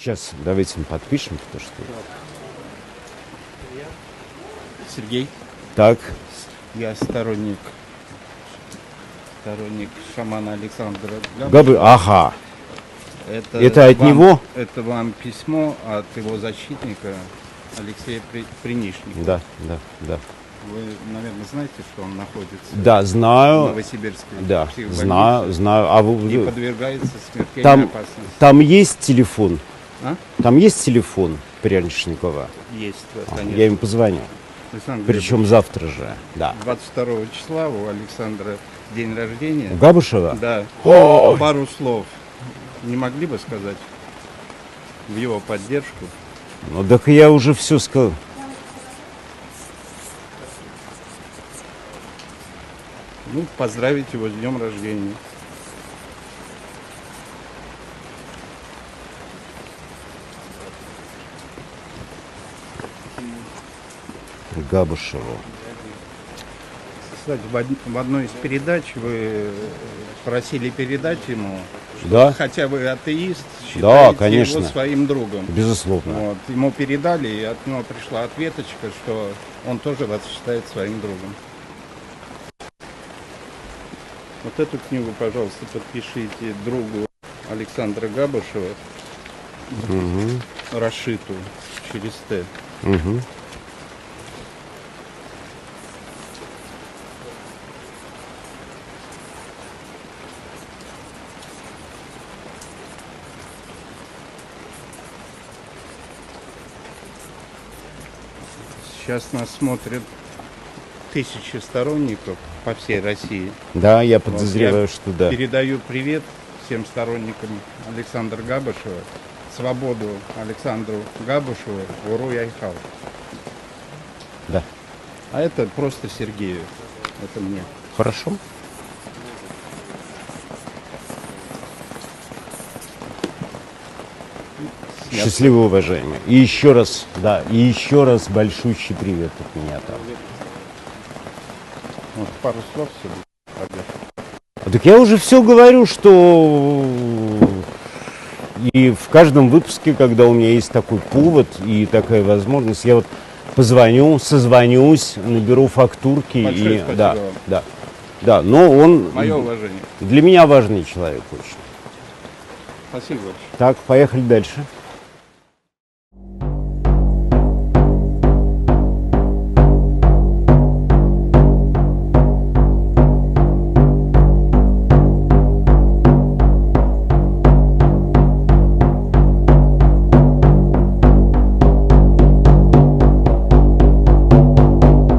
Сейчас давайте мы подпишем, потому что... Сергей, Так, я сторонник шамана Александра Габы, ага, это от вам- него? Это вам письмо от его защитника Алексея Принишника. Да. Вы, наверное, знаете, что он находится Да, в знаю, Новосибирской да, психбольнице знаю. А и вы, подвергается смертельной там, опасности. там есть телефон? А? Там есть телефон Прянишникова? Есть, да, конечно. Я им позвоню. Александр Причем завтра же, да. 22 числа у Александра день рождения. У Габушева? Да. О! Пару слов не могли бы сказать в его поддержку? Ну так я уже все сказал. Ну, поздравить его с днем рождения. Габушеву. Кстати, в одной из передач вы просили передать ему, что Да? хотя вы атеист, считаете конечно. его своим другом. Безусловно. Вот. Ему передали, и от него пришла ответочка, что он тоже вас считает своим другом. Вот эту книгу, пожалуйста, подпишите другу Александра Габушева, Рашиту, через Т. Мгм. Сейчас нас смотрят тысячи сторонников по всей России. Да, я Вот, подозреваю, я что да. Передаю привет всем сторонникам Александра Габушева. Свободу Александру Габушеву, Уру Яйхал. Да. А это просто Сергею. Это мне. Хорошо. Счастливо, уважаемые. И еще раз, да, и еще раз большущий привет от меня там. Вот, пару слов всего. Так я уже все говорю, что и в каждом выпуске, когда у меня есть такой повод и такая возможность, я вот позвоню, созвонюсь, наберу фактурки. Большое И спасибо да, вам. да, да, но он Мое уважение. для меня важный человек очень. Спасибо большое. Так, поехали дальше.